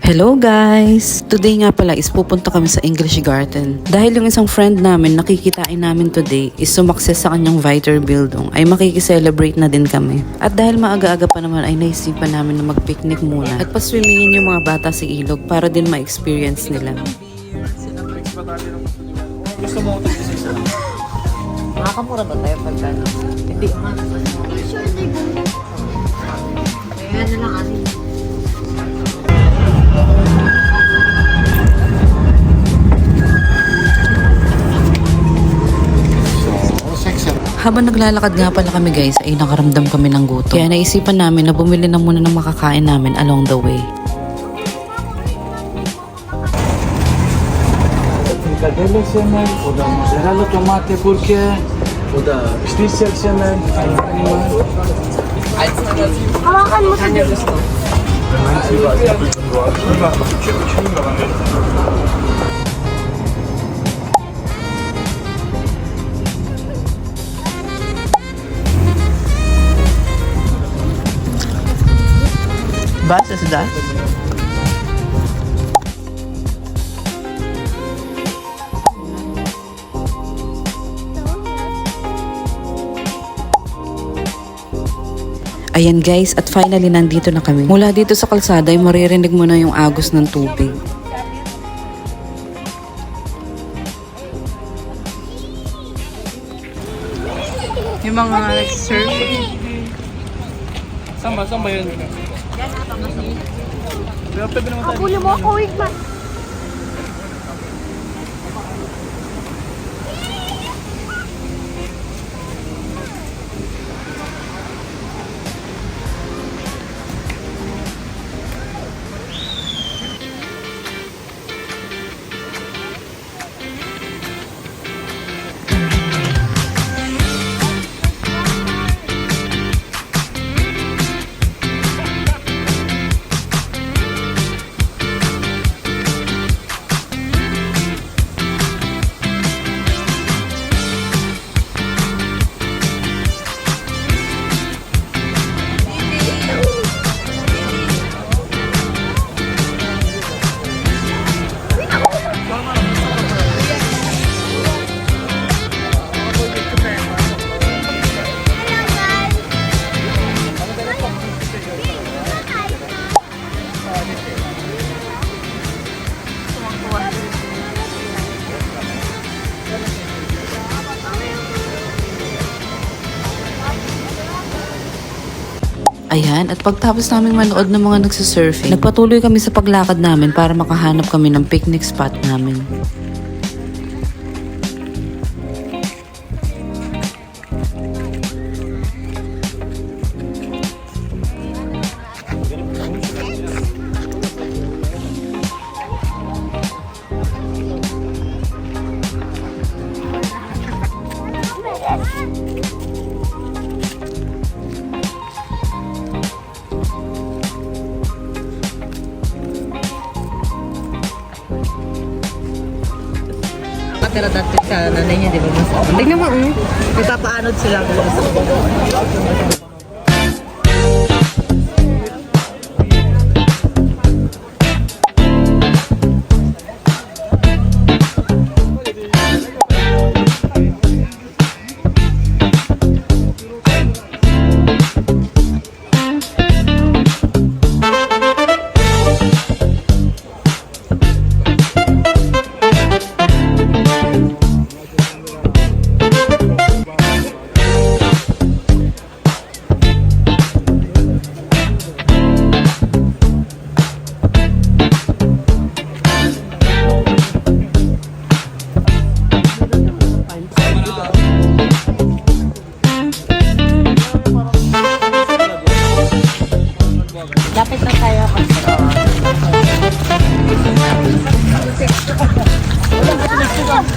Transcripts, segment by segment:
Hello guys! Today nga pala is pupunta kami sa English Garden. Dahil yung isang friend namin nakikitain namin today is sumakses sa kanyang Weiterbildung ay makikiselebrate na din kami. At dahil maaga-aga pa naman ay naisipan namin na mag-picnic muna at paswimmingin yung mga bata sa ilog para din ma-experience nila. Gusto mo ito isa? Makakamura ba tayo pagka? Hindi. Kaya na lang anin. Habang naglalakad nga pala kami guys ay nakaramdam kami ng gutom. Kaya naisipan namin na bumili na muna ng makakain namin along the way. Frikadelle semen, o da mozzarella tomate purke, o da schnitzel semen. Hawakan mo sa gusto. Was ist das? Ayan guys, at finally nandito na kami. Mula dito sa kalsada ay maririnig mo na yung agos ng tubig. Yung mga surfing. Saan ba yun? Pero pwede naman tayo. Kabuli mo ako, wait man. Ayan, at pagtapos namin manood ng mga nagsasurfing, nagpatuloy kami sa paglakad namin para makahanap kami ng picnic spot namin. Pero dati sa nanay niya, di ba? Tignan mo, may papaanod sila. Lapit na tayo kasi.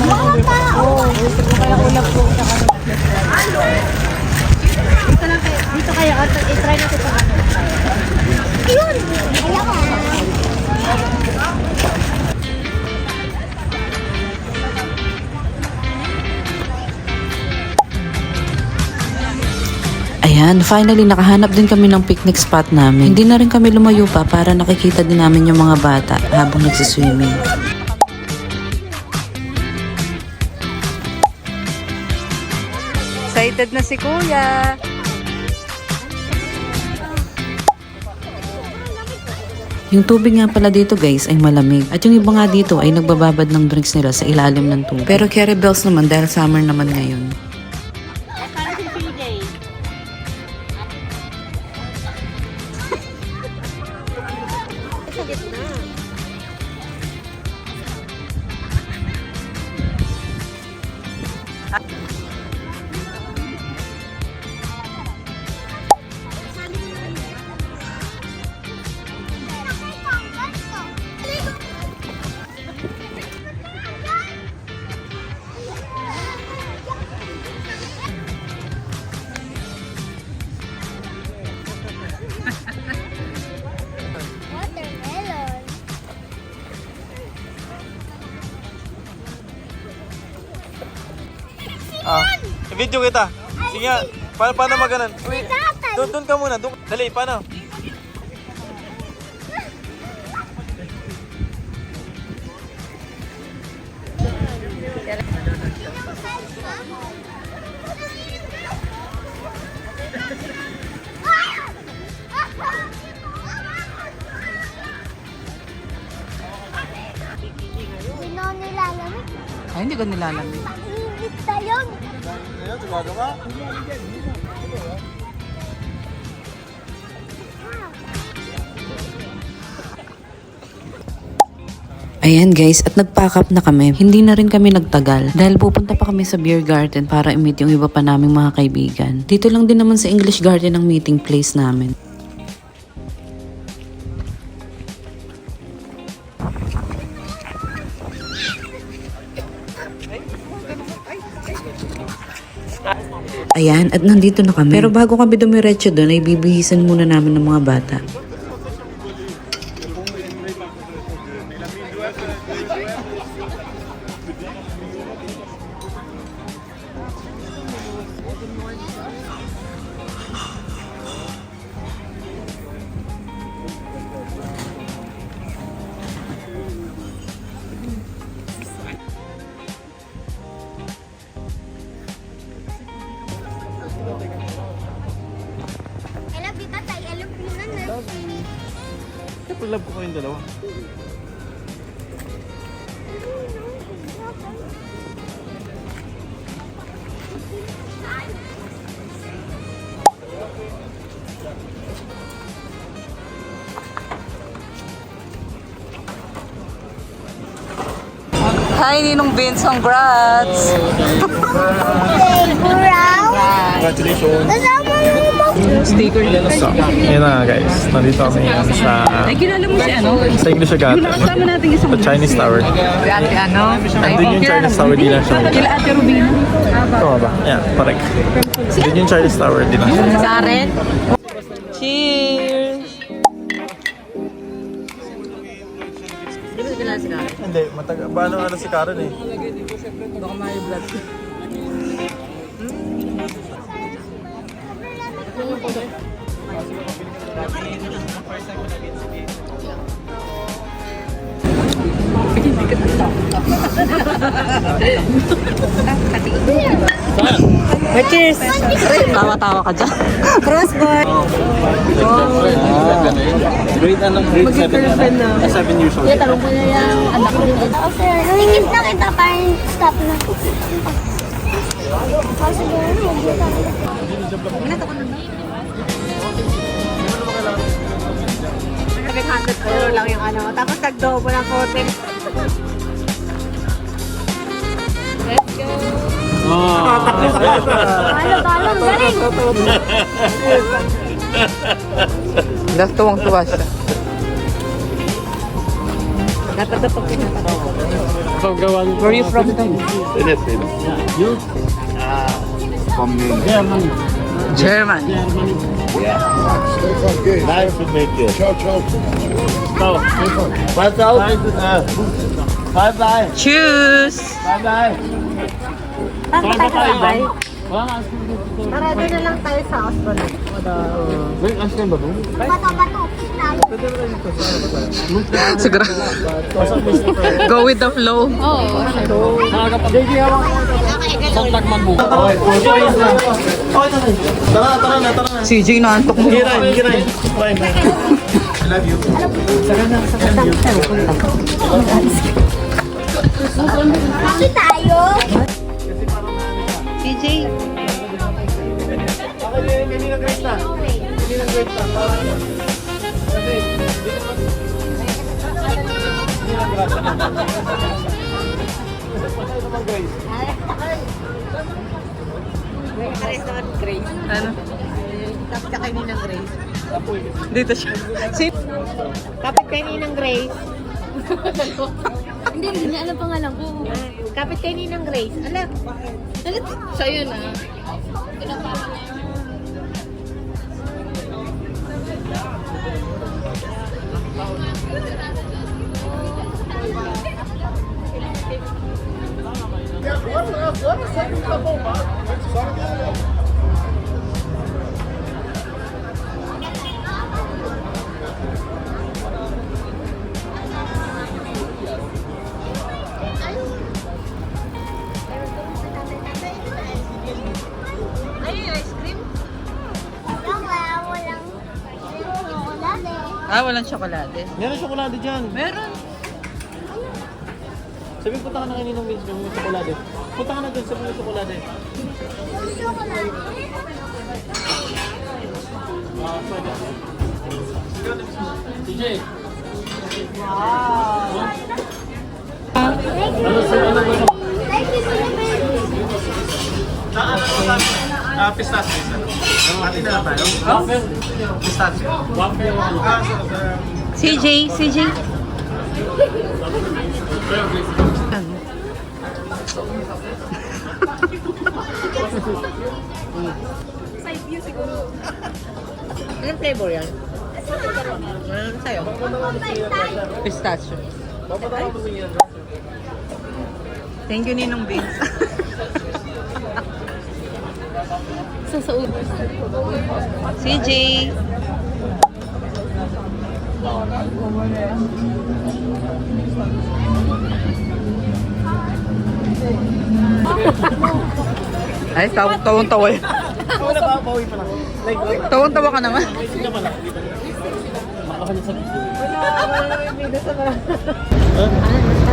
Mga tao! Kaya ulap po sa Dito kayo, i-try natin sa ano. Yun! Kaya ka. Ayan, Ayan, finally nakahanap din kami ng picnic spot namin. Hindi na rin kami lumayo pa para nakikita din namin yung mga bata habang nagsiswimming. Excited na si Kuya. Yung tubig nga pala dito guys ay malamig. At yung iba nga dito ay nagbababad ng drinks nila sa ilalim ng tubig. Pero carry bells naman dahil summer naman ngayon. Para si CJ. Sa gitna. Watermelon. Video kita. Sige nga. Paano maganan? Wait. Doon ka muna. Dali, paano? Hindi na ako nilalamig. Ay, hindi ko nilalamig. Mainit na yun. Ayan guys, at nag-pack up na kami. Hindi na rin kami nagtagal dahil pupunta pa kami sa beer garden para i-meet yung iba pa naming mga kaibigan. Dito lang din naman sa English Garden ang meeting place namin. Ayan, at nandito na kami. Pero bago kami dumiretso doon, ay bibihisan muna namin ng mga bata. I love you, tatay. I love you, nanay. Siyempre love ko kayong dalawa. Hi, Ninong Vince. Congrats! Congratulations. Kasama yung box. Sticker. So, yun na guys. Nandito kami sa Kilala mo si ano? sa English Garden. Kasama natin isang Sa Chinese Tower. Si Ate ano? Andun yung Chinese Tower, di lang siya. Kila Ate Rubina. Tama ba? Yeah, correct. Andun yung Chinese Tower, di lang siya. Karen. Cheers! Di ba kilala si Karen? Hindi, paano ano si Karen eh. Baka may blood. Cheers! Tawa-tawa ka dyan. Crossbar! Grade 7 na. 7 years old. Tanong ko na yung anak ko. Okay, nangingit na kita parang stop na. Kasi gano'n, mag-stop na. 700 euro lang yung ano. Tapos nag-double ng hotel. Let's go! Galang, galing! Dahil tuwang-tuwa siya. Natadapag ka Where are you from? You? From Germany. German. Nice to meet you. Ciao, ciao. So, what's out? Bye bye. Cheers! Bye bye. Bye-bye. Wala nga ice cream dito. Tara, doon na lang tayo sa Osborne. Wait, ice cream ba doon? Bato-bato. Pwede ba dito sa ano ba? Siguro. Go with the flow. JJ, hawak ko. Contact man mo. Okay, tara na. CJ na antok mo. Giray. Bye. I love you. Bakit tayo? CJ. Okay, kanina Grace na. Kasi, Restaurant Grace. Ano? Kapit ka kay Ninang Grace. Dito siya. Kapit kay Ninang Grace. Hindi niya alam pangalan ko. Kapit kay Ninang Grace. Alam. Siya yun ah. Ano yung ice cream? Walang chocolate. Walang tsokolate. meron tsokolate dyan. Meron. Sabi, punta ka na kaninang Vince yung tsokolate. Punta ka na dun sa mga tsokolate. CJ. Pistachio. Hati na lang tayo. Pistachio. CJ. Anong flavor yan? Ano sa'yo? Pistachio. Thank you, Ninong Vince. CJ. Ay, tawang-tawa yun. Wala ba? Bawi pa lang. Like, Tawang-tawa ka naman. sige na pala. Makakalit sa video. Wala yung video sa mga.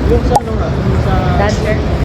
Yung sa ano nga? Yung sa... Dancer.